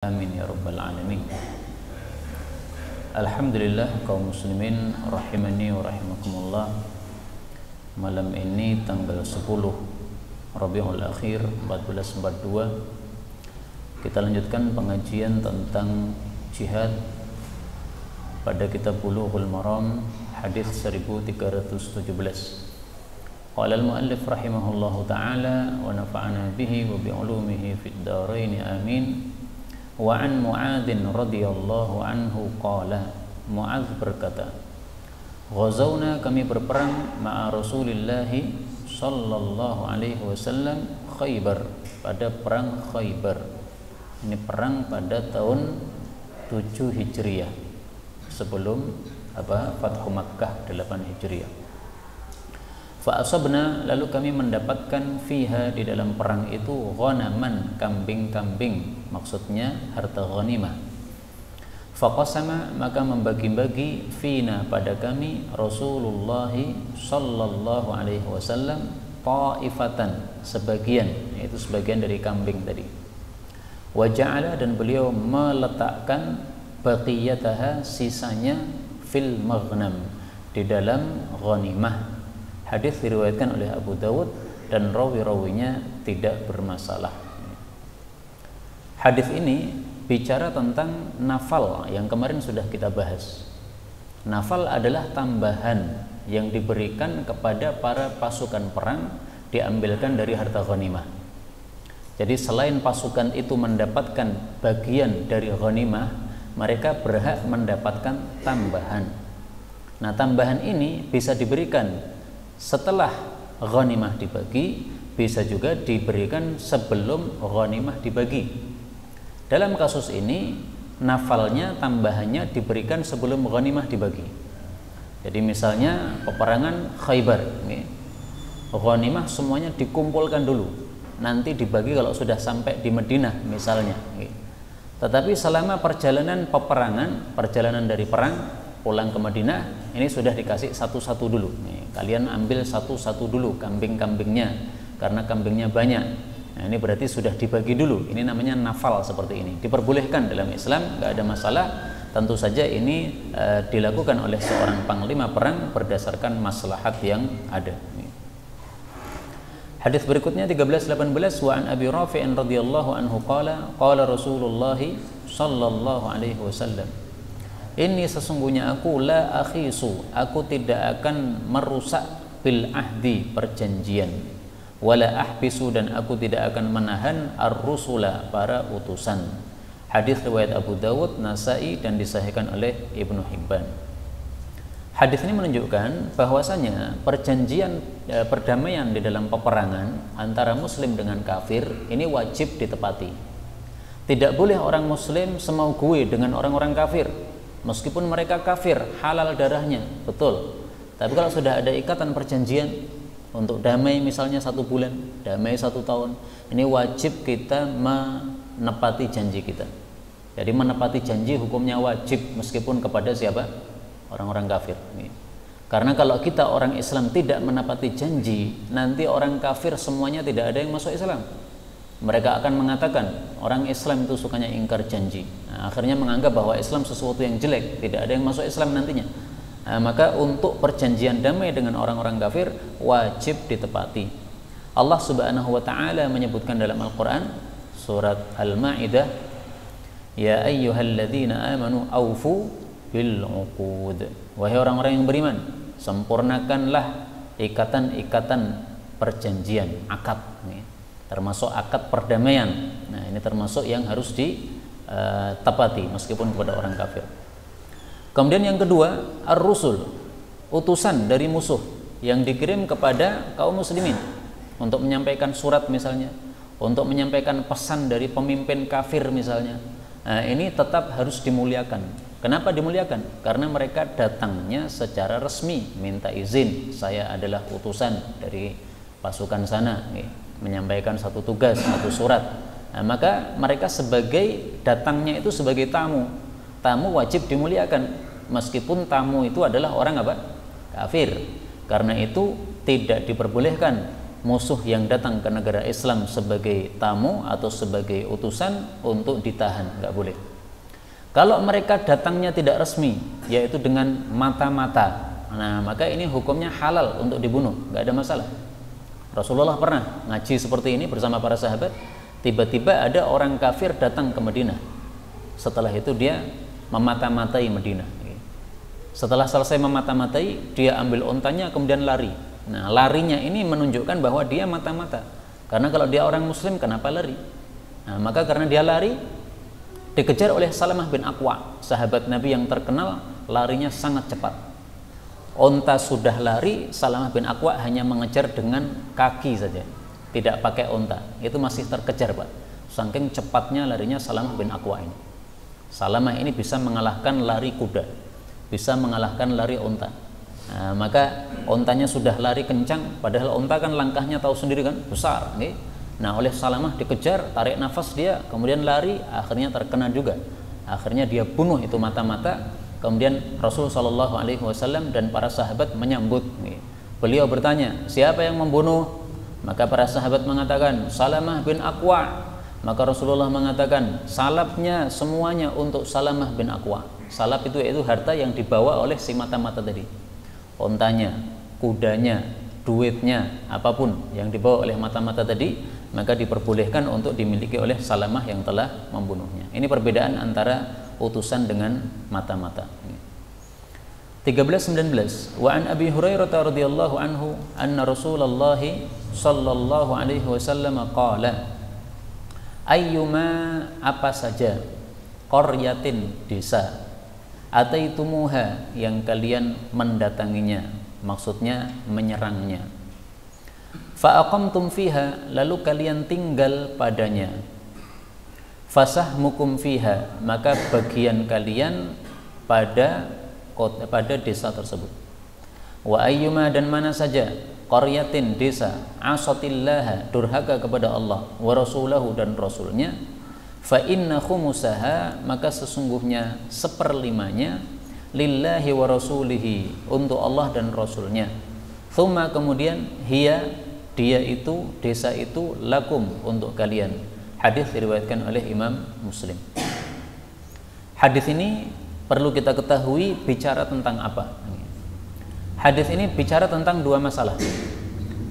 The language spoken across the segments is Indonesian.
Amin ya rabbal alamin. Alhamdulillah kaum muslimin rahimani wa rahimakumullah. Malam ini tanggal 10 Rabiul Akhir 1442 kita lanjutkan pengajian tentang jihad pada kitab Bulughul Maram hadis 1317. Qala al-muallif rahimahullahu taala wa nafa'ana bihi wa bi ulumihi fid dharain amin. Wa an Mu'adzin radhiyallahu anhu qala, Mu'adz berkata, ghazawna, kami berperang ma'a Rasulillah sallallahu alaihi wasallam Khaybar, pada perang Khaybar. Ini perang pada tahun 7 Hijriah, sebelum Fathu Makkah 8 Hijriah. Fa asabna, lalu kami mendapatkan fiha, di dalam perang itu, ghanaman, kambing-kambing, maksudnya harta ghanimah. Fa qasama, maka membagi-bagi, fina, pada kami, Rasulullah sallallahu alaihi wasallam, ta'ifatan, sebagian, yaitu sebagian dari kambing tadi. Wa ja'ala, dan beliau meletakkan baqiyataha, sisanya, fil maghnam, di dalam ghanimah. Hadis diriwayatkan oleh Abu Dawud dan rawi-rawinya tidak bermasalah. Hadis ini bicara tentang nafal yang kemarin sudah kita bahas. Nafal adalah tambahan yang diberikan kepada para pasukan perang, diambilkan dari harta ghanimah. Jadi selain pasukan itu mendapatkan bagian dari ghanimah, mereka berhak mendapatkan tambahan. Nah, tambahan ini bisa diberikan setelah ghanimah dibagi, bisa juga diberikan sebelum ghanimah dibagi. Dalam kasus ini, nafalnya, tambahannya diberikan sebelum ghanimah dibagi. Jadi misalnya peperangan Khaybar, ghanimah semuanya dikumpulkan dulu, nanti dibagi kalau sudah sampai di Madinah misalnya. Tetapi selama perjalanan peperangan, perjalanan dari perang pulang ke Madinah, ini sudah dikasih satu-satu dulu. Kalian ambil satu-satu dulu kambing-kambingnya, karena kambingnya banyak. Nah, ini berarti sudah dibagi dulu. Ini namanya nafal seperti ini. Diperbolehkan dalam Islam, nggak ada masalah. Tentu saja ini dilakukan oleh seorang panglima perang berdasarkan maslahat yang ada. Hadis berikutnya 1318, wa an Abi Rafi'in radhiyallahu anhu qala, qala Rasulullah sallallahu alaihi wasallam, ini sesungguhnya aku, la akhisu, aku tidak akan merusak, bil ahdi, perjanjian, wala ahbisu, dan aku tidak akan menahan, ar-rusula, para utusan. Hadis riwayat Abu Dawud, Nasai, dan disahihkan oleh Ibnu Hibban. Hadis ini menunjukkan bahwasanya perjanjian perdamaian di dalam peperangan antara muslim dengan kafir ini wajib ditepati. Tidak boleh orang muslim semau gue dengan orang-orang kafir. Meskipun mereka kafir, halal darahnya, betul. Tapi kalau sudah ada ikatan perjanjian untuk damai, misalnya 1 bulan, damai 1 tahun, ini wajib kita menepati janji kita. Jadi menepati janji hukumnya wajib, meskipun kepada siapa? Orang-orang kafir. Karena kalau kita orang Islam tidak menepati janji, nanti orang kafir semuanya tidak ada yang masuk Islam. Mereka akan mengatakan orang Islam itu sukanya ingkar janji. Nah, akhirnya menganggap bahwa Islam sesuatu yang jelek, tidak ada yang masuk Islam nantinya. Nah, maka untuk perjanjian damai dengan orang-orang kafir wajib ditepati. Allah Subhanahu wa taala menyebutkan dalam Al-Qur'an surat Al-Maidah, ya ayyuhalladzina amanu aufu bil uqud. Wahai orang-orang yang beriman, sempurnakanlah ikatan-ikatan perjanjian, akad, termasuk akad perdamaian. Nah, ini termasuk yang harus ditepati meskipun kepada orang kafir. Kemudian yang kedua, ar-rusul, utusan dari musuh yang dikirim kepada kaum muslimin untuk menyampaikan surat misalnya, untuk menyampaikan pesan dari pemimpin kafir misalnya. Nah, ini tetap harus dimuliakan. Kenapa dimuliakan? Karena mereka datangnya secara resmi, minta izin, saya adalah utusan dari pasukan sana, menyampaikan satu tugas, satu surat. Nah, maka mereka sebagai datangnya itu sebagai tamu. Tamu wajib dimuliakan, meskipun tamu itu adalah orang apa? Kafir. Karena itu tidak diperbolehkan musuh yang datang ke negara Islam sebagai tamu atau sebagai utusan untuk ditahan, nggak boleh. Kalau mereka datangnya tidak resmi, yaitu dengan mata-mata, nah maka ini hukumnya halal untuk dibunuh, nggak ada masalah. Rasulullah pernah ngaji seperti ini bersama para sahabat. Tiba-tiba ada orang kafir datang ke Madinah. Setelah itu dia memata-matai Madinah. Setelah selesai memata-matai, dia ambil untanya kemudian lari. Nah, larinya ini menunjukkan bahwa dia mata-mata. Karena kalau dia orang muslim, kenapa lari? Nah, maka karena dia lari, dikejar oleh Salamah bin Aqwa, sahabat Nabi yang terkenal, larinya sangat cepat. Unta sudah lari, Salamah bin Aqwa hanya mengejar dengan kaki saja, tidak pakai unta. Itu masih terkejar, Pak. Saking cepatnya larinya Salamah bin Aqwa ini. Salamah ini bisa mengalahkan lari kuda, bisa mengalahkan lari unta. Nah, maka untanya sudah lari kencang, padahal unta kan langkahnya tahu sendiri kan, besar. Okay? Nah, oleh Salamah dikejar, tarik nafas dia, kemudian lari, akhirnya terkena juga. Akhirnya dia bunuh itu mata-mata. Kemudian Rasul Shallallahu Alaihi Wasallam dan para sahabat menyambut. Beliau bertanya, siapa yang membunuh? Maka para sahabat mengatakan, Salamah bin Aqwa. Maka Rasulullah mengatakan, salapnya semuanya untuk Salamah bin Aqwa. Salap itu yaitu harta yang dibawa oleh si mata-mata tadi. Untanya, kudanya, duitnya, apapun yang dibawa oleh mata-mata tadi, maka diperbolehkan untuk dimiliki oleh Salamah yang telah membunuhnya. Ini perbedaan antara utusan dengan mata-mata. 13-19. Wa an Abi Hurairah radhiyallahu anhu anna Rasulullah sallallahu alaihi wasallam qala ayyuma, apa saja, qaryatin, desa, ataitumuha, yang kalian mendatanginya, maksudnya menyerangnya, fa aqamtum fiha, lalu kalian tinggal padanya, fasahmukum fiha, maka bagian kalian pada desa tersebut. Wa ayyuma, dan mana saja, qaryatin, desa, asatillaha, durhaka kepada Allah, wa rasulahu, dan rasulnya, fa inna khumusaha, maka sesungguhnya seperlimanya, lillahi wa rasulihi, untuk Allah dan rasulnya, thumma, kemudian, hiya, dia itu, desa itu, lakum, untuk kalian. Hadis diriwayatkan oleh Imam Muslim. Hadis ini perlu kita ketahui bicara tentang apa. Hadis ini bicara tentang dua masalah.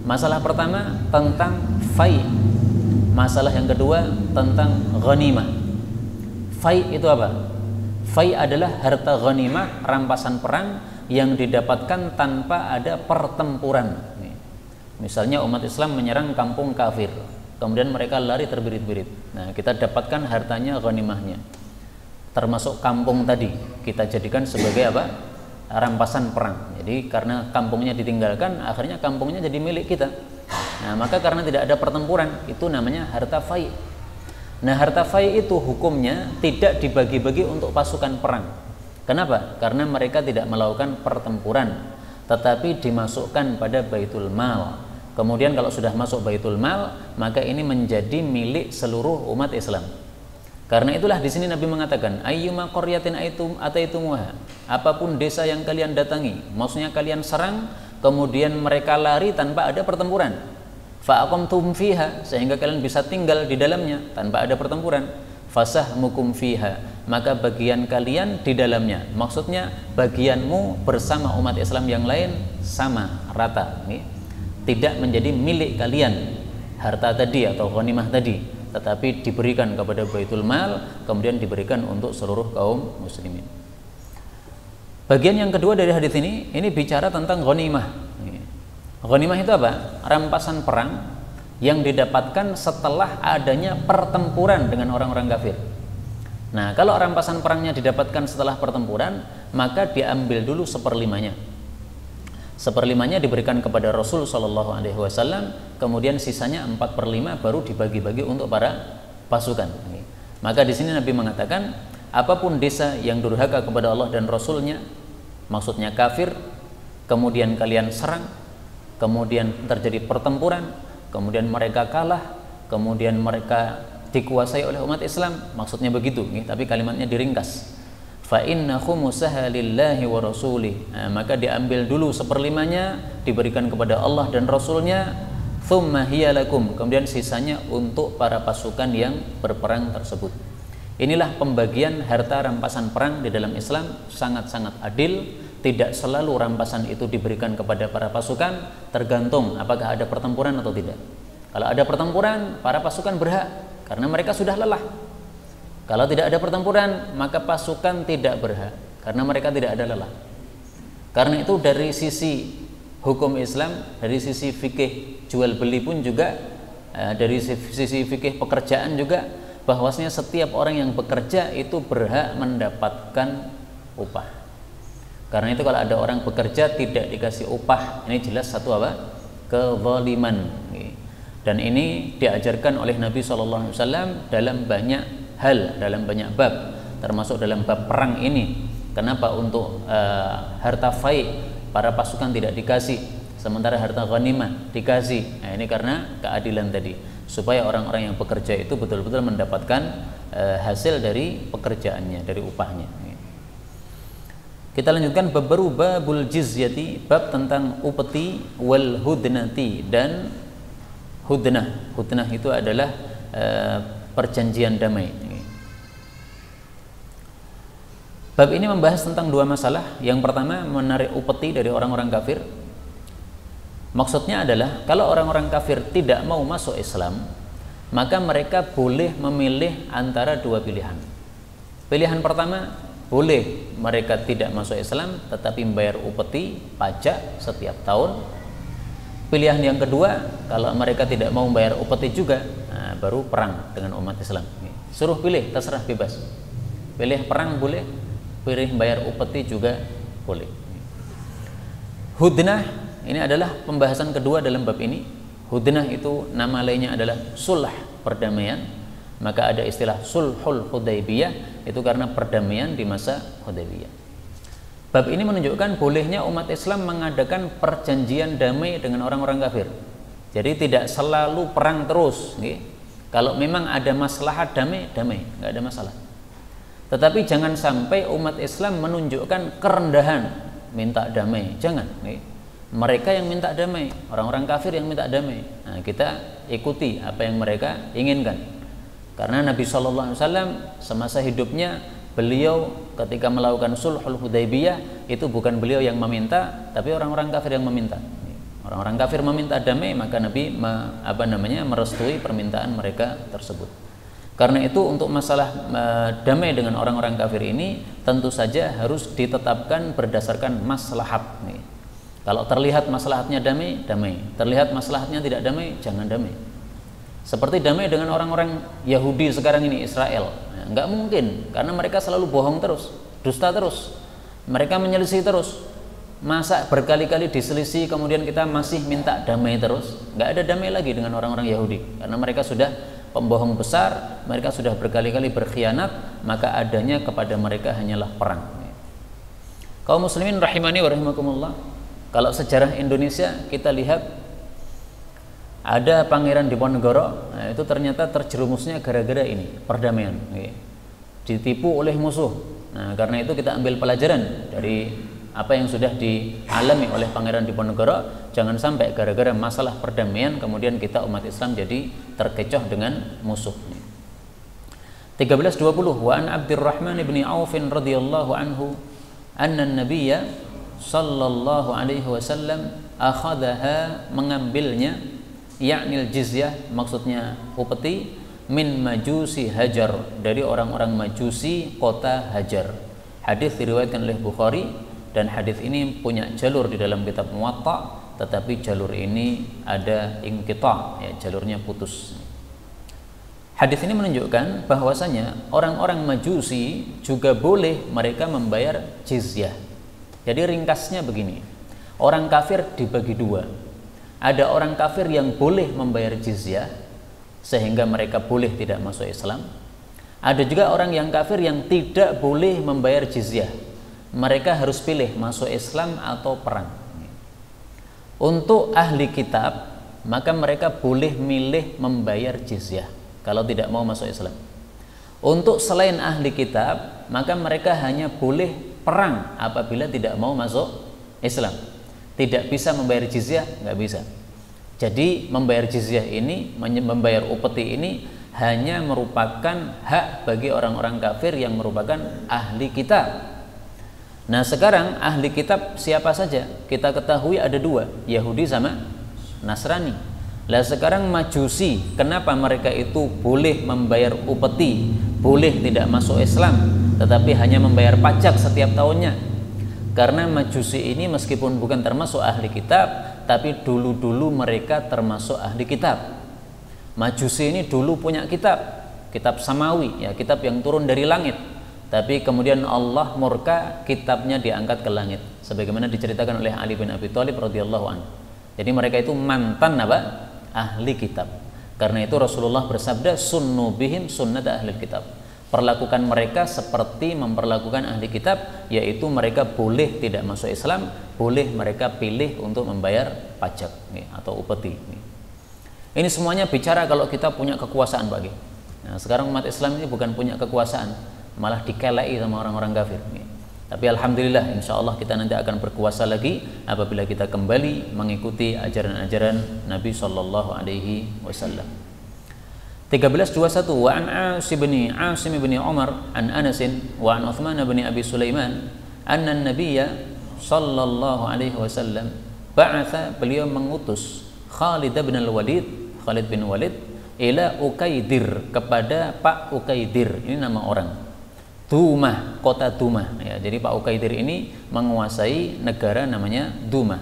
Masalah pertama tentang fai. Masalah yang kedua tentang ghanimah. Fai itu apa? Fai adalah harta ghanimah, rampasan perang yang didapatkan tanpa ada pertempuran. Misalnya umat Islam menyerang kampung kafir, kemudian mereka lari terbirit-birit. Nah, kita dapatkan hartanya, ghanimahnya. Termasuk kampung tadi, kita jadikan sebagai apa? Rampasan perang. Jadi karena kampungnya ditinggalkan, akhirnya kampungnya jadi milik kita. Nah, maka karena tidak ada pertempuran, itu namanya harta fai. Nah, harta fai itu hukumnya tidak dibagi-bagi untuk pasukan perang. Kenapa? Karena mereka tidak melakukan pertempuran, tetapi dimasukkan pada baitul mal. Kemudian kalau sudah masuk baitul mal, maka ini menjadi milik seluruh umat Islam. Karena itulah di sini Nabi mengatakan, ayyuma qaryatin ataitumuha, apapun desa yang kalian datangi, maksudnya kalian serang, kemudian mereka lari tanpa ada pertempuran, fa aqamtum fiha, sehingga kalian bisa tinggal di dalamnya tanpa ada pertempuran, fasahmukum fiha, maka bagian kalian di dalamnya, maksudnya bagianmu bersama umat Islam yang lain sama, rata, tidak menjadi milik kalian harta tadi atau ghanimah tadi, tetapi diberikan kepada baitul mal, kemudian diberikan untuk seluruh kaum muslimin. Bagian yang kedua dari hadis ini bicara tentang ghanimah. Ghanimah itu apa? Rampasan perang yang didapatkan setelah adanya pertempuran dengan orang-orang kafir. Nah, kalau rampasan perangnya didapatkan setelah pertempuran, maka diambil dulu seperlimanya. Seperlimanya diberikan kepada Rasul Shallallahu Alaihi Wasallam, kemudian sisanya 4/5 baru dibagi-bagi untuk para pasukan. Maka di sini Nabi mengatakan, apapun desa yang durhaka kepada Allah dan Rasulnya, maksudnya kafir, kemudian kalian serang, kemudian terjadi pertempuran, kemudian mereka kalah, kemudian mereka dikuasai oleh umat Islam, maksudnya begitu, tapi kalimatnya diringkas. Fa inna khumusaha lillahi wa rasulih, maka diambil dulu seperlimanya, diberikan kepada Allah dan Rasulnya, thumma hiya lakum, kemudian sisanya untuk para pasukan yang berperang tersebut. Inilah pembagian harta rampasan perang di dalam Islam, sangat-sangat adil. Tidak selalu rampasan itu diberikan kepada para pasukan, tergantung apakah ada pertempuran atau tidak. Kalau ada pertempuran, para pasukan berhak karena mereka sudah lelah. Kalau tidak ada pertempuran, maka pasukan tidak berhak karena mereka tidak ada lelah. Karena itu dari sisi hukum Islam, dari sisi fikih jual beli pun juga, dari sisi fikih pekerjaan juga, bahwasanya setiap orang yang bekerja itu berhak mendapatkan upah. Karena itu kalau ada orang bekerja tidak dikasih upah, ini jelas satu apa? Kezaliman. Dan ini diajarkan oleh Nabi SAW dalam banyak hal, dalam banyak bab, termasuk dalam bab perang ini. Kenapa untuk harta fai para pasukan tidak dikasih, sementara harta ghanimah dikasih? Nah, ini karena keadilan tadi, supaya orang-orang yang bekerja itu betul-betul mendapatkan hasil dari pekerjaannya, dari upahnya. Kita lanjutkan bab baru, babul jizyati, bab tentang upeti wal hudnati dan hudnah. Hudnah itu adalah perjanjian damai. Bab ini membahas tentang dua masalah. Yang pertama, menarik upeti dari orang-orang kafir. Maksudnya adalah kalau orang-orang kafir tidak mau masuk Islam, maka mereka boleh memilih antara dua pilihan. Pilihan pertama, boleh mereka tidak masuk Islam tetapi membayar upeti, pajak setiap tahun. Pilihan yang kedua, kalau mereka tidak mau membayar upeti juga, nah, baru perang dengan umat Islam. Suruh pilih, terserah, bebas. Pilih perang boleh, pilih bayar upeti juga boleh. Hudnah ini adalah pembahasan kedua dalam bab ini. Hudnah itu nama lainnya adalah sulh, perdamaian. Maka ada istilah sulhul Hudaybiyah, itu karena perdamaian di masa Hudaybiyah. Bab ini menunjukkan bolehnya umat Islam mengadakan perjanjian damai dengan orang-orang kafir. Jadi tidak selalu perang terus. Kalau memang ada maslahat damai, nggak ada masalah. Tetapi jangan sampai umat Islam menunjukkan kerendahan, minta damai. Jangan. Mereka yang minta damai, orang-orang kafir yang minta damai. Nah, kita ikuti apa yang mereka inginkan. Karena Nabi SAW semasa hidupnya, beliau ketika melakukan sulhul Hudaybiyah itu bukan beliau yang meminta, tapi orang-orang kafir yang meminta. Orang-orang kafir meminta damai, maka Nabi merestui permintaan mereka tersebut. Karena itu untuk masalah damai dengan orang-orang kafir ini tentu saja harus ditetapkan berdasarkan maslahat. Kalau terlihat maslahatnya damai, damai. Terlihat maslahatnya tidak damai, jangan damai. Seperti damai dengan orang-orang Yahudi sekarang ini, Israel. Nggak mungkin, karena mereka selalu bohong terus, dusta terus. Mereka menyelisih terus. Masa berkali-kali diselisih kemudian kita masih minta damai terus? Nggak ada damai lagi dengan orang-orang Yahudi, karena mereka sudah pembohong besar, mereka sudah berkali-kali berkhianat, maka adanya kepada mereka hanyalah perang. Kaum muslimin rahimani wa rahimakumullah, kalau sejarah Indonesia kita lihat ada Pangeran Diponegoro, nah itu ternyata terjerumusnya gara-gara ini, perdamaian. Ditipu oleh musuh. Nah, karena itu kita ambil pelajaran dari apa yang sudah dialami oleh Pangeran Diponegoro. Jangan sampai gara-gara masalah perdamaian kemudian kita umat Islam jadi terkecoh dengan musuh. 1320, wa an Abdurrahman bin Auf radhiyallahu anhu anna an-nabiyya sallallahu alaihi wasallam akhadaha, mengambilnya, yaknil jizyah, maksudnya upeti, min majusi Hajar, dari orang-orang majusi kota Hajar. Hadis diriwayatkan oleh Bukhari, dan hadis ini punya jalur di dalam kitab Muwatta, tetapi jalur ini ada inqita', ya, jalurnya putus. Hadis ini menunjukkan bahwasanya orang-orang majusi juga boleh mereka membayar jizyah. Jadi ringkasnya begini, orang kafir dibagi dua. Ada orang kafir yang boleh membayar jizyah sehingga mereka boleh tidak masuk Islam. Ada juga orang yang kafir yang tidak boleh membayar jizyah. Mereka harus pilih masuk Islam atau perang. Untuk ahli kitab, maka mereka boleh milih membayar jizyah kalau tidak mau masuk Islam. Untuk selain ahli kitab, maka mereka hanya boleh perang apabila tidak mau masuk Islam. Tidak bisa membayar jizyah, nggak bisa. Jadi membayar jizyah ini, membayar upeti ini hanya merupakan hak bagi orang-orang kafir yang merupakan ahli kitab. Nah sekarang ahli kitab siapa saja? Kita ketahui ada dua, Yahudi sama Nasrani. Lah sekarang Majusi, kenapa mereka itu boleh membayar upeti, boleh tidak masuk Islam, tetapi hanya membayar pajak setiap tahunnya? Karena Majusi ini meskipun bukan termasuk ahli kitab, tapi dulu-dulu mereka termasuk ahli kitab. Majusi ini dulu punya kitab samawi, ya, kitab yang turun dari langit. Tapi kemudian Allah murka, kitabnya diangkat ke langit, sebagaimana diceritakan oleh Ali bin Abi Thalib radhiyallahu anhu. Jadi mereka itu mantan apa? Ahli kitab. Karena itu Rasulullah bersabda, sunnu bihim sunnata ahli kitab. Perlakukan mereka seperti memperlakukan ahli kitab, yaitu mereka boleh tidak masuk Islam, boleh mereka pilih untuk membayar pajak nih, atau upeti nih. Ini semuanya bicara kalau kita punya kekuasaan, Pak. Nah, sekarang umat Islam ini bukan punya kekuasaan, malah dikelai sama orang-orang kafir nih. Tapi alhamdulillah, insya Allah kita nanti akan berkuasa lagi apabila kita kembali mengikuti ajaran-ajaran Nabi Shallallahu Alaihi Wasallam. 13:21 wa an Asim bin Umar an Anas wa an Uthman bin Abi Sulaiman anna an-nabiyya sallallahu alaihi wasallam ba'atha, beliau mengutus Khalid bin Walid ila Ukaidir, kepada Pak Ukaidir, ini nama orang, Dumah, kota Dumah ya. Jadi Pak Ukaidir ini menguasai negara namanya Dumah.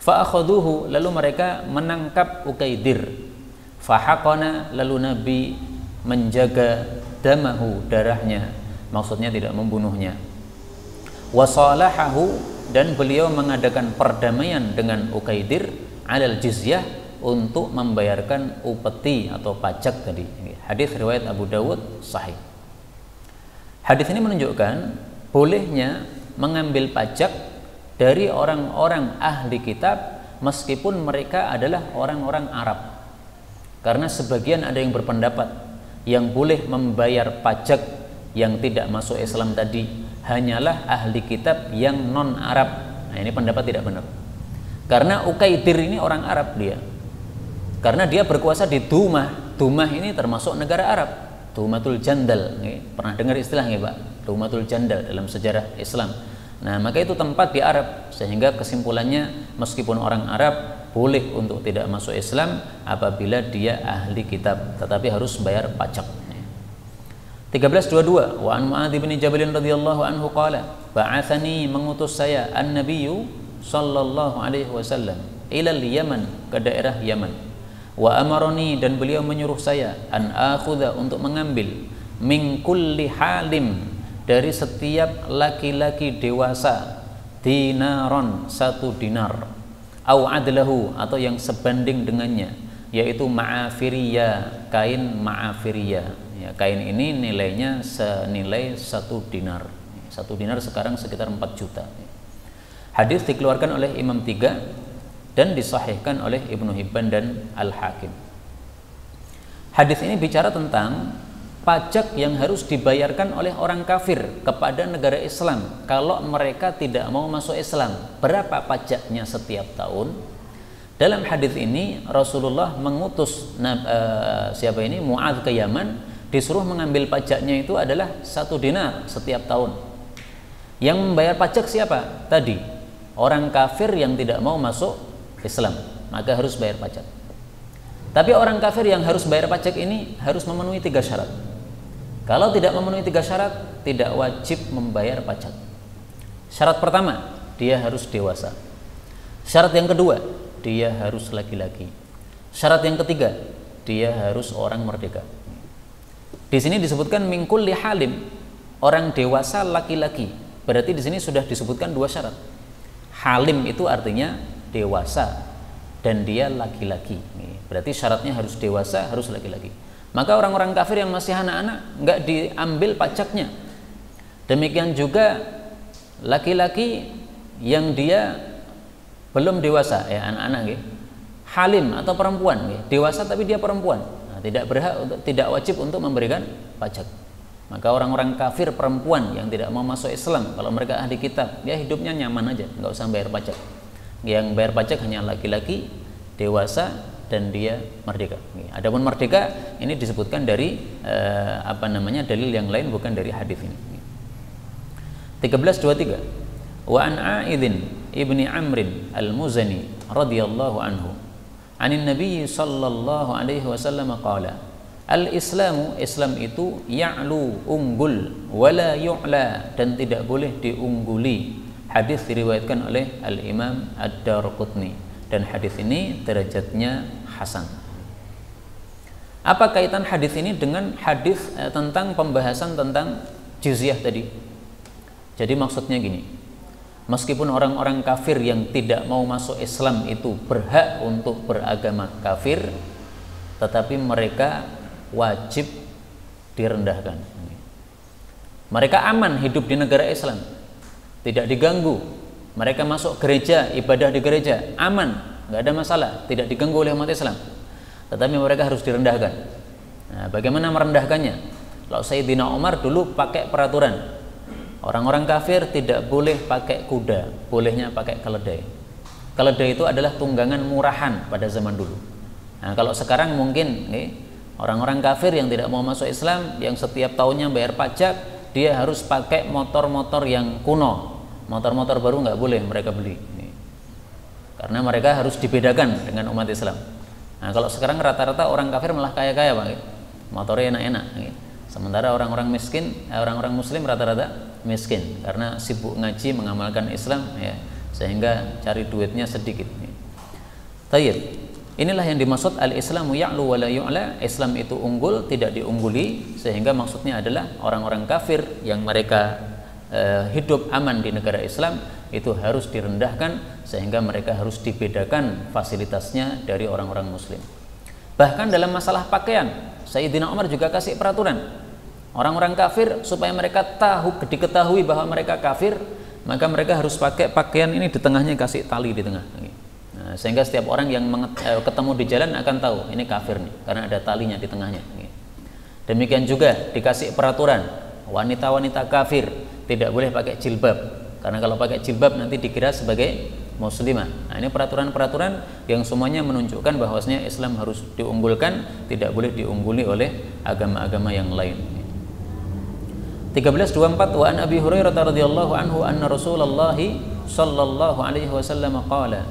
Fa akhaduhu, lalu mereka menangkap Ukaidir. Fahaqana, lalu Nabi menjaga damahu, darahnya, maksudnya tidak membunuhnya. Wasalahahu, dan beliau mengadakan perdamaian dengan Ukaidir alal jizyah, untuk membayarkan upeti atau pajak tadi. Hadis riwayat Abu Dawud sahih. Hadis ini menunjukkan bolehnya mengambil pajak dari orang-orang ahli kitab meskipun mereka adalah orang-orang Arab. Karena sebagian ada yang berpendapat yang boleh membayar pajak yang tidak masuk Islam tadi hanyalah ahli kitab yang non Arab. Nah, ini pendapat tidak benar. Karena Ukaidir ini orang Arab dia. Karena dia berkuasa di Dumah. Dumah ini termasuk negara Arab. Dumatul Jandal. Pernah dengar istilahnya, Pak? Dumatul Jandal dalam sejarah Islam. Nah, maka itu tempat di Arab, sehingga kesimpulannya meskipun orang Arab boleh untuk tidak masuk Islam apabila dia ahli kitab, tetapi harus bayar pajak. 13:22 wa an Mu'adz bin Jabal radhiyallahu anhu qala ba'atsani, mengutus saya an-nabiyyu sallallahu alaihi wasallam ilal Yaman, ke daerah Yaman. Wa amaroni, dan beliau menyuruh saya an akhudha, untuk mengambil min kulli halim, dari setiap laki-laki dewasa, dinaron, 1 dinar, au adlahu, atau yang sebanding dengannya, yaitu ma'afiriyah, kain ma'afiriyah ya, kain ini nilainya senilai 1 dinar. 1 dinar sekarang sekitar 4 juta. Hadis dikeluarkan oleh Imam 3 dan disahihkan oleh Ibnu Hibban dan Al-Hakim. Hadis ini bicara tentang pajak yang harus dibayarkan oleh orang kafir kepada negara Islam kalau mereka tidak mau masuk Islam. Berapa pajaknya setiap tahun? Dalam hadis ini Rasulullah mengutus Mu'adz ke Yaman, disuruh mengambil pajaknya itu adalah 1 dinar setiap tahun. Yang membayar pajak siapa? Tadi orang kafir yang tidak mau masuk Islam, maka harus bayar pajak. Tapi orang kafir yang harus bayar pajak ini harus memenuhi 3 syarat. Kalau tidak memenuhi 3 syarat, tidak wajib membayar pajak. Syarat pertama, dia harus dewasa. Syarat yang kedua, dia harus laki-laki. Syarat yang ketiga, dia harus orang merdeka. Di sini disebutkan min kulli halim, orang dewasa laki-laki. Berarti di sini sudah disebutkan 2 syarat. Halim itu artinya dewasa dan dia laki-laki. Berarti syaratnya harus dewasa, harus laki-laki. Maka orang-orang kafir yang masih anak-anak nggak diambil pajaknya. Demikian juga laki-laki yang dia belum dewasa, ya anak-anak, ya. Halim atau perempuan, ya. Dewasa tapi dia perempuan, nah, tidak wajib untuk memberikan pajak. Maka orang-orang kafir perempuan yang tidak mau masuk Islam, kalau mereka ahli kitab, dia hidupnya nyaman aja, nggak usah bayar pajak. Yang bayar pajak hanya laki-laki dewasa dan dia merdeka. Adapun merdeka ini disebutkan dari dalil yang lain, bukan dari hadis ini. 1323. Wa an A'idin ibni Amrin al-Muzani radhiyallahu anhu anin Nabi sallallahu alaihi wasallam qala al-Islamu, Islam itu ya'lu, unggul, wala yu'la, dan tidak boleh diungguli. Hadis diriwayatkan oleh Al-Imam Ad-Darqutni, dan hadis ini derajatnya hasan. Apa kaitan hadis ini dengan hadis tentang pembahasan tentang jizyah tadi? Jadi maksudnya gini, meskipun orang-orang kafir yang tidak mau masuk Islam itu berhak untuk beragama kafir, tetapi mereka wajib direndahkan. Mereka aman hidup di negara Islam, tidak diganggu. Mereka masuk gereja, ibadah di gereja, aman, nggak ada masalah, tidak diganggu oleh umat Islam. Tetapi mereka harus direndahkan. Nah, bagaimana merendahkannya? Kalau Sayyidina Umar dulu pakai peraturan, orang-orang kafir tidak boleh pakai kuda, bolehnya pakai keledai. Keledai itu adalah tunggangan murahan pada zaman dulu. Nah, kalau sekarang mungkin orang-orang kafir yang tidak mau masuk Islam, yang setiap tahunnya bayar pajak, dia harus pakai motor-motor yang kuno. Motor-motor baru nggak boleh mereka beli, karena mereka harus dibedakan dengan umat Islam. Nah, kalau sekarang rata-rata orang kafir malah kaya-kaya, Pak. Motornya enak-enak. Sementara orang-orang miskin, orang-orang muslim rata-rata miskin karena sibuk ngaji, mengamalkan Islam, ya, sehingga cari duitnya sedikit. Tayyib. Inilah yang dimaksud al-Islamu ya'lu wa la yu'la. Islam itu unggul, tidak diungguli, sehingga maksudnya adalah orang-orang kafir yang mereka hidup aman di negara Islam itu harus direndahkan, sehingga mereka harus dibedakan fasilitasnya dari orang-orang muslim. Bahkan dalam masalah pakaian, Sayyidina Umar juga kasih peraturan. Orang-orang kafir supaya mereka diketahui bahwa mereka kafir, maka mereka harus pakai pakaian ini di tengahnya kasih tali di tengah. Nah, sehingga setiap orang yang ketemu di jalan akan tahu ini kafir nih, karena ada talinya di tengahnya. Demikian juga dikasih peraturan, wanita-wanita kafir tidak boleh pakai jilbab, karena kalau pakai jilbab nanti dikira sebagai muslimah. Nah, ini peraturan-peraturan yang semuanya menunjukkan bahwasanya Islam harus diunggulkan, tidak boleh diungguli oleh agama-agama yang lain. 1324. Wa an Abi Hurairah radhiyallahu anhu anna Rasulullah sallallahu alaihi wasallam qala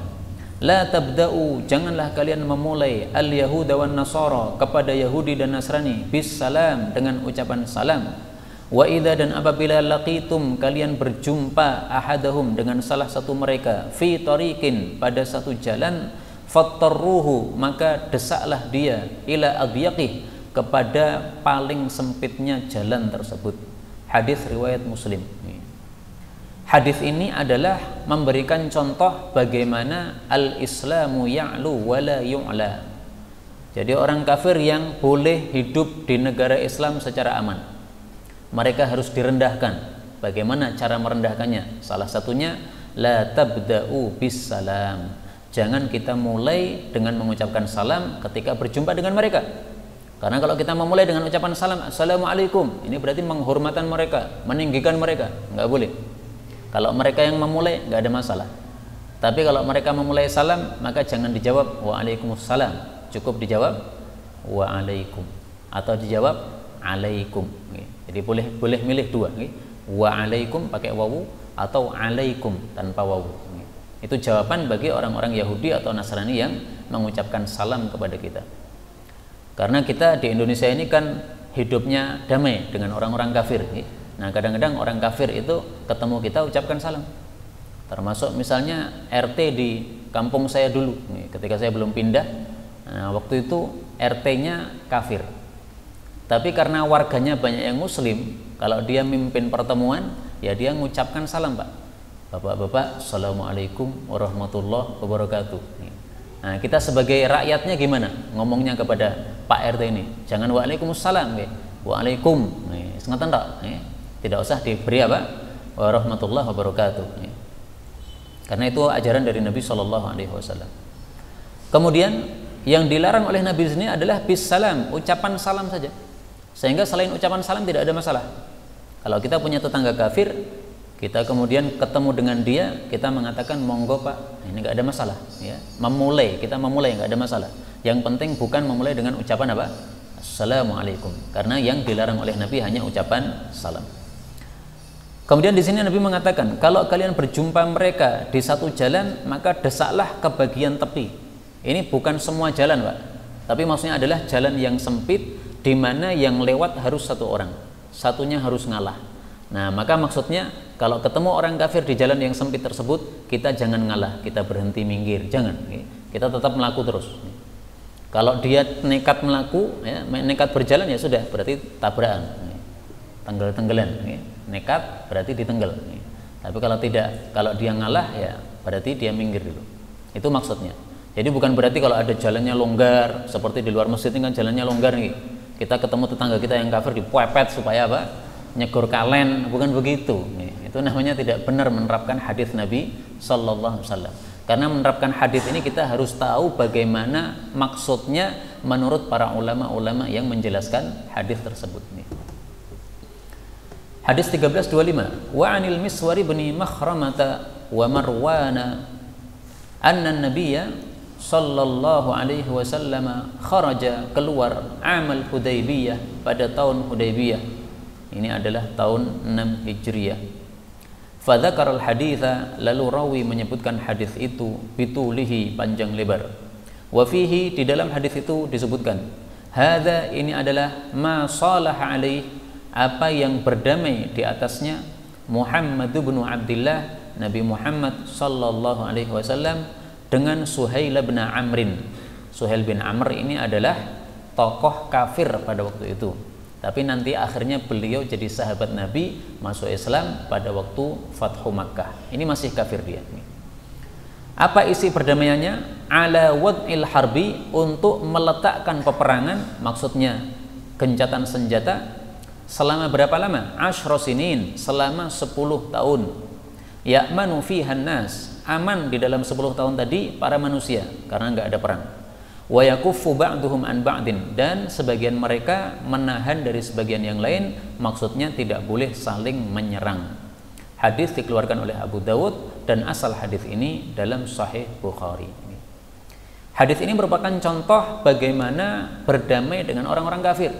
la tabda'u, janganlah kalian memulai al-yahuda wan nasara, kepada Yahudi dan Nasrani, bis salam, dengan ucapan salam. Wa idza, dan apabila laqitum, kalian berjumpa ahadahum, dengan salah satu mereka, fi tariqin, pada satu jalan, fattarruhu, maka desaklah dia, ila adyaqih, kepada paling sempitnya jalan tersebut. Hadis riwayat Muslim. Hadis ini adalah memberikan contoh bagaimana al-Islamu ya'lu wa la yu'la. Jadi orang kafir yang boleh hidup di negara Islam secara aman, mereka harus direndahkan. Bagaimana cara merendahkannya? Salah satunya la tabda'u bis salam. Jangan kita mulai dengan mengucapkan salam ketika berjumpa dengan mereka. Karena kalau kita memulai dengan ucapan salam, assalamualaikum, ini berarti menghormatan mereka, meninggikan mereka. Enggak boleh. Kalau mereka yang memulai, enggak ada masalah. Tapi kalau mereka memulai salam, maka jangan dijawab waalaikumsalam, cukup dijawab waalaikum, atau dijawab alaikum. Jadi boleh milih dua, waalaikum pakai wawu atau alaikum tanpa wawu. Itu jawaban bagi orang-orang Yahudi atau Nasrani yang mengucapkan salam kepada kita. Karena kita di Indonesia ini kan hidupnya damai dengan orang-orang kafir. Nah, kadang-kadang orang kafir itu ketemu kita ucapkan salam. Termasuk misalnya RT di kampung saya dulu, ketika saya belum pindah. Nah, waktu itu RT-nya kafir. Tapi karena warganya banyak yang muslim, kalau dia mimpin pertemuan, ya dia mengucapkan salam, Pak. Bapak-bapak, assalamualaikum warahmatullahi wabarakatuh. Nah, kita sebagai rakyatnya gimana ngomongnya kepada Pak RT ini? Jangan waalaikumsalam, waalaikum. Sengatan tak? Tidak usah diberi apa? Warahmatullahi wabarakatuh. Karena itu ajaran dari Nabi SAW. Kemudian yang dilarang oleh Nabi di sini adalah bis salam, ucapan salam saja. Sehingga selain ucapan salam tidak ada masalah. Kalau kita punya tetangga kafir, Kita kemudian ketemu dengan dia, kita mengatakan monggo Pak, ini nggak ada masalah, ya. Kita memulai nggak ada masalah. Yang penting bukan memulai dengan ucapan apa? Assalamualaikum. Karena yang dilarang oleh Nabi hanya ucapan salam. Kemudian di sini Nabi mengatakan, kalau kalian berjumpa mereka di satu jalan, maka desaklah ke bagian tepi. Ini bukan semua jalan, Pak. Tapi maksudnya adalah jalan yang sempit, di mana yang lewat harus satu orang, satunya harus ngalah. Nah, maka maksudnya kalau ketemu orang kafir di jalan yang sempit tersebut, kita jangan ngalah, kita berhenti minggir, jangan. Kita tetap melaku terus. Kalau dia nekat melaku, ya, nekat berjalan, ya sudah, berarti tabrakan, tenggel-tenggelan. Nekat berarti ditenggal. Tapi kalau tidak, kalau dia ngalah, ya berarti dia minggir dulu. Itu maksudnya. Jadi bukan berarti kalau ada jalannya longgar, seperti di luar masjid ini kan jalannya longgar nih. Kita ketemu tetangga kita yang kafir dipepet supaya apa? Nyegur kalen, bukan begitu. Itu namanya tidak benar menerapkan hadis Nabi Sallallahu Alaihi Wasallam. Karena menerapkan hadis ini kita harus tahu bagaimana maksudnya menurut para ulama-ulama yang menjelaskan hadis tersebut. Hadis 1325. Wa 'anil Miswar bin Makhramata wa Marwana anna an-nabiyya sallallahu alaihi wasallam kharaja, keluar amal Hudaybiyah, pada tahun Hudaybiyah. Ini adalah tahun 6 Hijriah. Fadzakara al-haditha, lalu rawi menyebutkan hadis itu bitulihi, panjang lebar. Wa fihi, di dalam hadis itu disebutkan, hadza, ini adalah ma salaha alaih, apa yang berdamai di atasnya Muhammad bin Abdullah, Nabi Muhammad sallallahu alaihi wasallam dengan Suhail bin Amrin. Suhail bin Amr ini adalah tokoh kafir pada waktu itu. Tapi nanti akhirnya beliau jadi sahabat Nabi, masuk Islam pada waktu Fathu Makkah. Ini masih kafir dia. Apa isi perdamaiannya? Ala wad'il harbi, untuk meletakkan peperangan, maksudnya gencatan senjata, selama berapa lama? Asyra sinin, selama 10 tahun. Ya'manu fihan nas, aman di dalam 10 tahun tadi para manusia, karena nggak ada perang. Wa yakuffu ba'duhum an ba'din, dan sebagian mereka menahan dari sebagian yang lain, maksudnya tidak boleh saling menyerang. Hadis dikeluarkan oleh Abu Dawud dan asal hadis ini dalam Sahih Bukhari. Hadis ini merupakan contoh bagaimana berdamai dengan orang-orang kafir.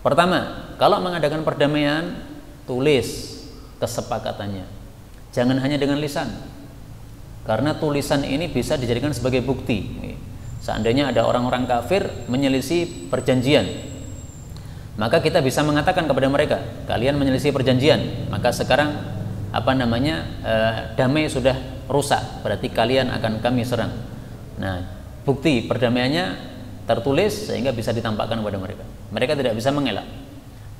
Pertama, kalau mengadakan perdamaian, tulis kesepakatannya. Jangan hanya dengan lisan. Karena tulisan ini bisa dijadikan sebagai bukti. Seandainya ada orang-orang kafir menyelisih perjanjian, maka kita bisa mengatakan kepada mereka, kalian menyelisih perjanjian, maka sekarang damai sudah rusak, berarti kalian akan kami serang. Nah, bukti perdamaiannya tertulis sehingga bisa ditampakkan kepada mereka. Mereka tidak bisa mengelak.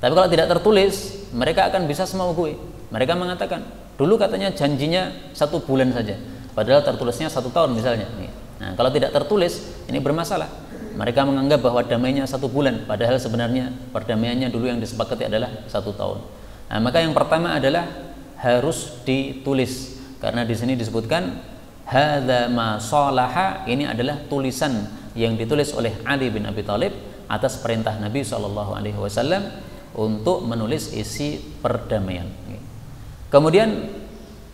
Tapi kalau tidak tertulis, mereka akan bisa semau gue. Mereka mengatakan, dulu katanya janjinya 1 bulan saja, padahal tertulisnya 1 tahun misalnya. Nah, kalau tidak tertulis, ini bermasalah. Mereka menganggap bahwa damainya 1 bulan, padahal sebenarnya perdamaiannya dulu yang disepakati adalah 1 tahun. Nah, maka yang pertama adalah harus ditulis, karena di sini disebutkan hadza ma salaha, ini adalah tulisan yang ditulis oleh Ali bin Abi Thalib atas perintah Nabi Shallallahu Alaihi Wasallam untuk menulis isi perdamaian. Kemudian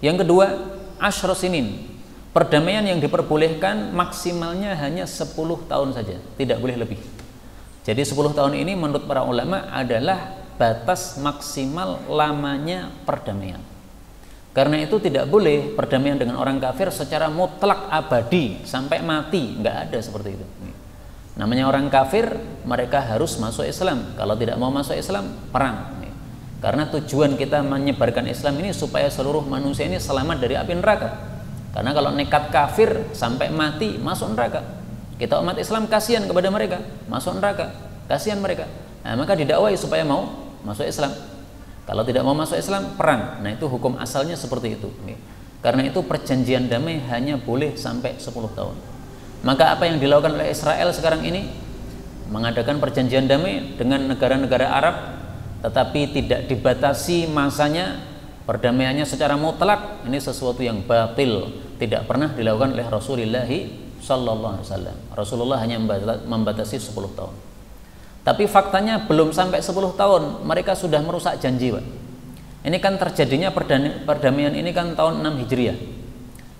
yang kedua, asyra sinin. Perdamaian yang diperbolehkan maksimalnya hanya 10 tahun saja, tidak boleh lebih. Jadi 10 tahun ini menurut para ulama adalah batas maksimal lamanya perdamaian. Karena itu tidak boleh perdamaian dengan orang kafir secara mutlak abadi sampai mati, nggak ada seperti itu. Namanya orang kafir, mereka harus masuk Islam. Kalau tidak mau masuk Islam, perang. Karena tujuan kita menyebarkan Islam ini supaya seluruh manusia ini selamat dari api neraka. Karena kalau nekat kafir sampai mati, masuk neraka. Kita umat Islam kasihan kepada mereka, masuk neraka, kasihan mereka. Nah, maka didakwai supaya mau masuk Islam. Kalau tidak mau masuk Islam, perang. Nah, itu hukum asalnya seperti itu. Karena itu perjanjian damai hanya boleh sampai 10 tahun. Maka apa yang dilakukan oleh Israel sekarang ini? Mengadakan perjanjian damai dengan negara-negara Arab, tetapi tidak dibatasi masanya. Perdamaiannya secara mutlak, ini sesuatu yang batil, tidak pernah dilakukan oleh Rasulullah Sallallahu Alaihi Wasallam. Rasulullah hanya membatasi 10 tahun. Tapi faktanya belum sampai 10 tahun mereka sudah merusak janji, Pak. Ini kan terjadinya perdamaian ini kan tahun 6 Hijriah.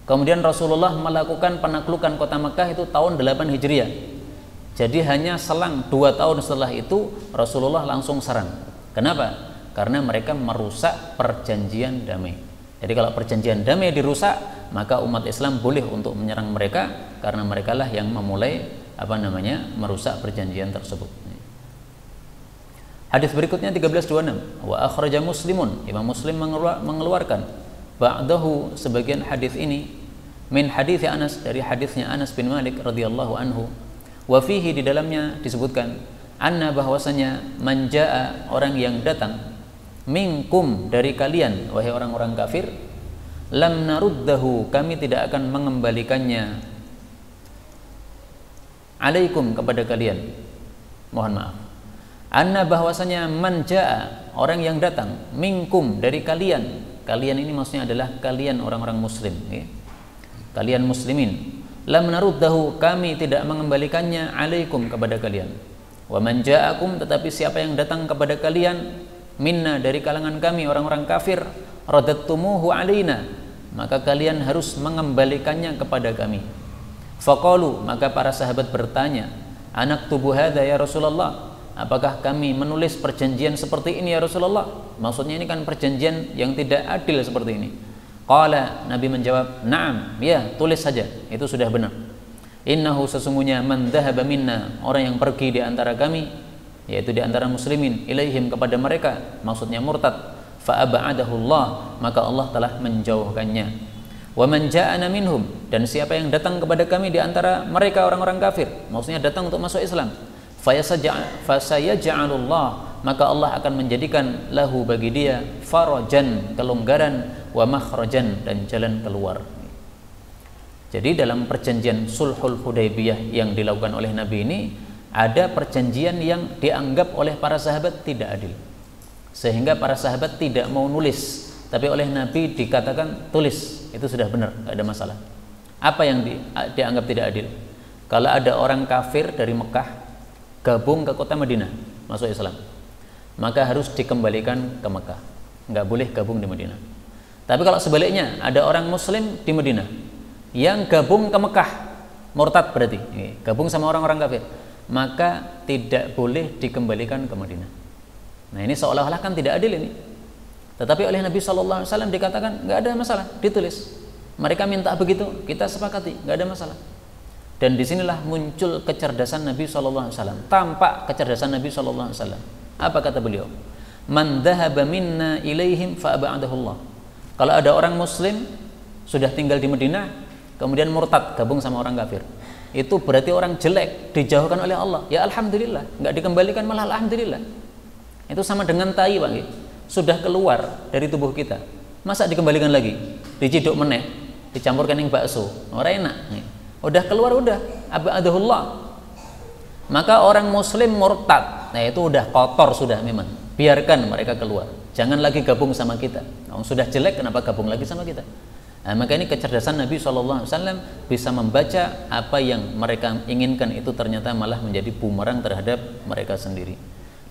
Kemudian Rasulullah melakukan penaklukan kota Mekah itu tahun 8 Hijriah. Jadi hanya selang 2 tahun setelah itu Rasulullah langsung serang. Kenapa? Karena mereka merusak perjanjian damai. Jadi kalau perjanjian damai dirusak, maka umat Islam boleh untuk menyerang mereka, karena merekalah yang memulai merusak perjanjian tersebut. Hadis berikutnya 1326, wa akhraja Muslimun, Imam Muslim mengeluarkan ba'dahu sebagian hadis ini min hadits Anas, dari hadisnya Anas bin Malik radhiyallahu anhu, wa fihi, di dalamnya disebutkan anna, bahwasanya manjaa, orang yang datang, minkum, dari kalian wahai orang-orang kafir, lam naruddahu, kami tidak akan mengembalikannya, alaikum, kepada kalian, mohon maaf. Anna, bahwasanya manjaa, orang yang datang, minkum, dari kalian, kalian ini maksudnya adalah kalian orang-orang muslim, ya. Kalian muslimin, lam naruddahu, kami tidak mengembalikannya, alaikum, kepada kalian. Wa man ja'akum, tetapi siapa yang datang kepada kalian, minna, dari kalangan kami orang-orang kafir, radattumuhu alaina, maka kalian harus mengembalikannya kepada kami. Faqalu, maka para sahabat bertanya, anaktubu hadza ya Rasulullah, apakah kami menulis perjanjian seperti ini ya Rasulullah? Maksudnya ini kan perjanjian yang tidak adil seperti ini. Qala, Nabi menjawab, na'am, ya, tulis saja, itu sudah benar. Innahu, sesungguhnya, man dhahaba minna, orang yang pergi di antara kami, yaitu di antara muslimin, ilaihim, kepada mereka, maksudnya murtad, fa ab'adahu Allah, maka Allah telah menjauhkannya. Wa man ja'ana minhum, dan siapa yang datang kepada kami di antara mereka orang-orang kafir, maksudnya datang untuk masuk Islam, fasayaj'alullah, maka Allah akan menjadikan lahu, bagi dia, farajan, kelonggaran, wa makhrajan, dan jalan keluar. Jadi dalam perjanjian Sulhul Hudaybiyah yang dilakukan oleh Nabi ini, ada perjanjian yang dianggap oleh para sahabat tidak adil, sehingga para sahabat tidak mau nulis, tapi oleh Nabi dikatakan tulis, itu sudah benar, tidak ada masalah. Apa yang dianggap tidak adil? Kalau ada orang kafir dari Mekah gabung ke kota Madinah, masuk Islam, maka harus dikembalikan ke Mekah, nggak boleh gabung di Madinah. Tapi kalau sebaliknya, ada orang muslim di Madinah yang gabung ke Mekah, murtad berarti, gabung sama orang-orang kafir, maka tidak boleh dikembalikan ke Madinah. Nah, ini seolah-olah kan tidak adil ini. Tetapi oleh Nabi SAW dikatakan nggak ada masalah, ditulis. Mereka minta begitu, kita sepakati, nggak ada masalah. Dan disinilah muncul kecerdasan Nabi SAW, tampak kecerdasan Nabi SAW. Apa kata beliau? Man dhahaba minna ilaihim fa ab'adahullah. Kalau ada orang muslim sudah tinggal di Madinah, kemudian murtad, gabung sama orang kafir, itu berarti orang jelek, dijauhkan oleh Allah. Ya alhamdulillah, nggak dikembalikan, malah alhamdulillah. Itu sama dengan tai, Pak. Sudah keluar dari tubuh kita, masa dikembalikan lagi? Diciduk meneh, dicampurkan yang bakso, orang enak. Udah keluar, udah abadahullah. Maka orang muslim murtad, nah itu udah kotor sudah, memang biarkan mereka keluar, jangan lagi gabung sama kita. Sudah jelek, kenapa gabung lagi sama kita? Nah, maka ini kecerdasan Nabi SAW, bisa membaca apa yang mereka inginkan itu ternyata malah menjadi bumerang terhadap mereka sendiri.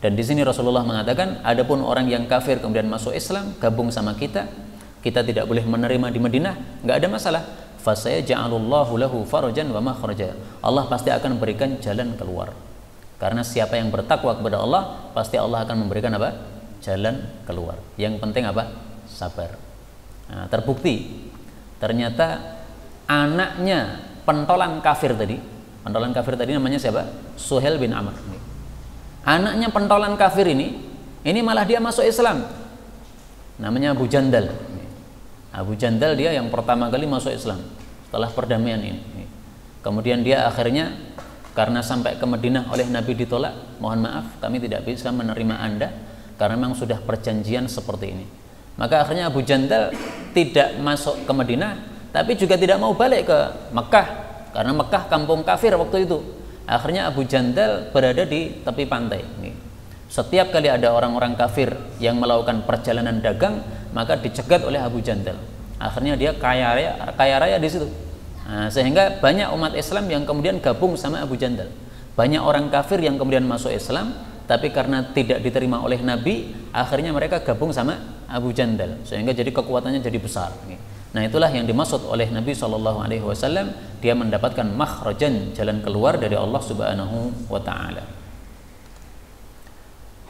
Dan di sini Rasulullah mengatakan, adapun orang yang kafir kemudian masuk Islam, gabung sama kita, kita tidak boleh menerima di Madinah, nggak ada masalah. Fasayaj'alullahu lahu farajan wa makhraja. Allah pasti akan memberikan jalan keluar. Karena siapa yang bertakwa kepada Allah, pasti Allah akan memberikan apa? Jalan keluar. Yang penting apa? Sabar. Nah, terbukti ternyata anaknya pentolan kafir tadi namanya siapa? Suhail bin Amr. Anaknya pentolan kafir ini malah dia masuk Islam. Namanya Abu Jandal. Abu Jandal dia yang pertama kali masuk Islam setelah perdamaian ini. Kemudian dia akhirnya karena sampai ke Madinah oleh Nabi ditolak, mohon maaf kami tidak bisa menerima Anda karena memang sudah perjanjian seperti ini. Maka akhirnya Abu Jandal tidak masuk ke Madinah, tapi juga tidak mau balik ke Mekah karena Mekah kampung kafir waktu itu. Akhirnya Abu Jandal berada di tepi pantai. Setiap kali ada orang-orang kafir yang melakukan perjalanan dagang, maka dicegat oleh Abu Jandal. Akhirnya dia kaya raya di situ. Nah, sehingga banyak umat Islam yang kemudian gabung sama Abu Jandal. Banyak orang kafir yang kemudian masuk Islam, tapi karena tidak diterima oleh Nabi, akhirnya mereka gabung sama Abu Jandal, sehingga jadi kekuatannya jadi besar. Nah, itulah yang dimaksud oleh Nabi SAW, dia mendapatkan makhrajan, jalan keluar dari Allah Subhanahu wa taala.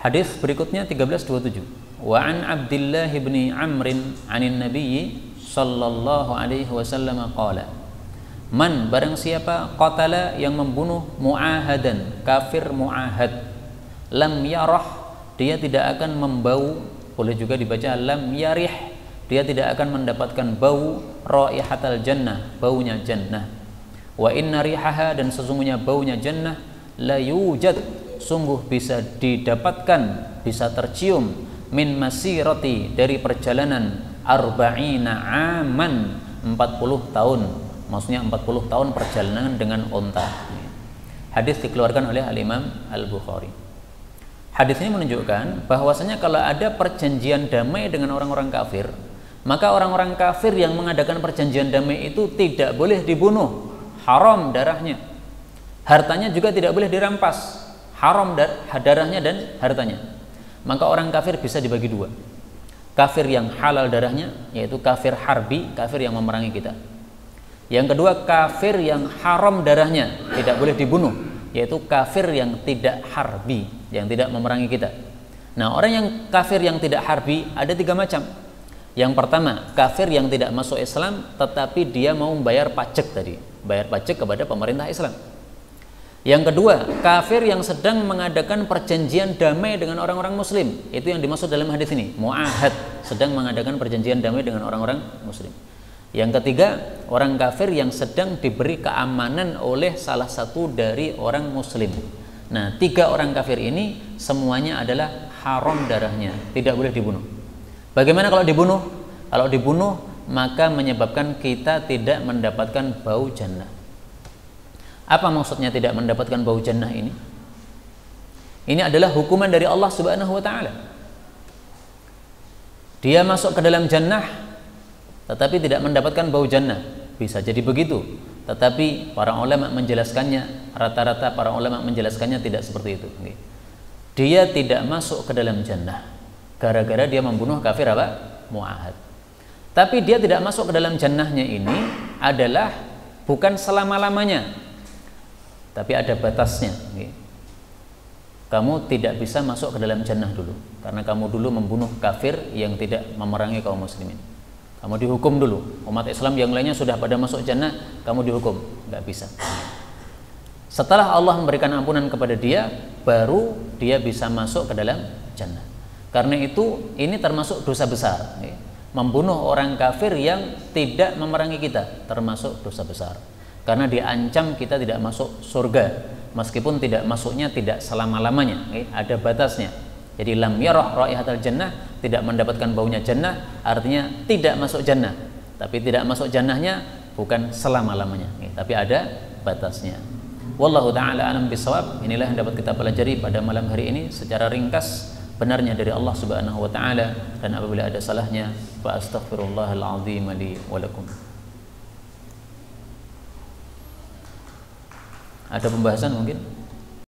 Hadis berikutnya 1327. Wa an Abdullah bin Amr 'anil Nabi sallallahu alaihi wasallam qala: Man, barang siapa qatala, yang membunuh mu'ahadan, kafir mu'ahad, lam yarah, dia tidak akan membau, boleh juga dibaca lam yarih, dia tidak akan mendapatkan bau raihatal jannah, baunya jannah. Wa inna rihaha, dan sesungguhnya baunya jannah, la yujad, sungguh bisa didapatkan, bisa tercium, min masirati, dari perjalanan arba'ina aman, 40 tahun, maksudnya 40 tahun perjalanan dengan onta. Hadis dikeluarkan oleh Al-Imam Al-Bukhari. Hadis ini menunjukkan bahwasanya kalau ada perjanjian damai dengan orang-orang kafir, maka orang-orang kafir yang mengadakan perjanjian damai itu tidak boleh dibunuh, haram darahnya. Hartanya juga tidak boleh dirampas, haram darahnya dan hartanya. Maka orang kafir bisa dibagi dua. Kafir yang halal darahnya, yaitu kafir harbi, kafir yang memerangi kita. Yang kedua, kafir yang haram darahnya, tidak boleh dibunuh, yaitu kafir yang tidak harbi, yang tidak memerangi kita. Nah, orang yang kafir yang tidak harbi ada 3 macam. Yang pertama, kafir yang tidak masuk Islam tetapi dia mau membayar pajak tadi, bayar pajak kepada pemerintah Islam. Yang kedua, kafir yang sedang mengadakan perjanjian damai dengan orang-orang muslim. Itu yang dimaksud dalam hadis ini, mu'ahad, sedang mengadakan perjanjian damai dengan orang-orang muslim. Yang ketiga, orang kafir yang sedang diberi keamanan oleh salah satu dari orang muslim. Nah, 3 orang kafir ini semuanya adalah haram darahnya, tidak boleh dibunuh. Bagaimana kalau dibunuh? Kalau dibunuh, maka menyebabkan kita tidak mendapatkan bau jannah. Apa maksudnya tidak mendapatkan bau jannah ini? Ini adalah hukuman dari Allah Subhanahu wa taala. Dia masuk ke dalam jannah tetapi tidak mendapatkan bau jannah. Bisa jadi begitu, tetapi para ulama menjelaskannya, rata-rata para ulama menjelaskannya tidak seperti itu. Dia tidak masuk ke dalam jannah gara-gara dia membunuh kafir apa? Mu'ahad. Tapi dia tidak masuk ke dalam jannahnya ini adalah bukan selama-lamanya, tapi ada batasnya. Kamu tidak bisa masuk ke dalam jannah dulu karena kamu dulu membunuh kafir yang tidak memerangi kaum muslimin. Kamu dihukum dulu. Umat Islam yang lainnya sudah pada masuk jannah, kamu dihukum, nggak bisa. Setelah Allah memberikan ampunan kepada dia, baru dia bisa masuk ke dalam jannah. Karena itu ini termasuk dosa besar. Membunuh orang kafir yang tidak memerangi kita termasuk dosa besar. Karena diancam kita tidak masuk surga, meskipun tidak masuknya tidak selama-lamanya, ada batasnya. Jadi lam yarah raihatal jannah, tidak mendapatkan baunya jannah, artinya tidak masuk jannah. Tapi tidak masuk jannahnya bukan selama-lamanya, tapi ada batasnya. Wallahu taala alam bisawab. Inilah yang dapat kita pelajari pada malam hari ini secara ringkas, benarnya dari Allah Subhanahu wa taala, dan apabila ada salahnya fa astaghfirullahal azim li wa lakum. Ada pembahasan mungkin?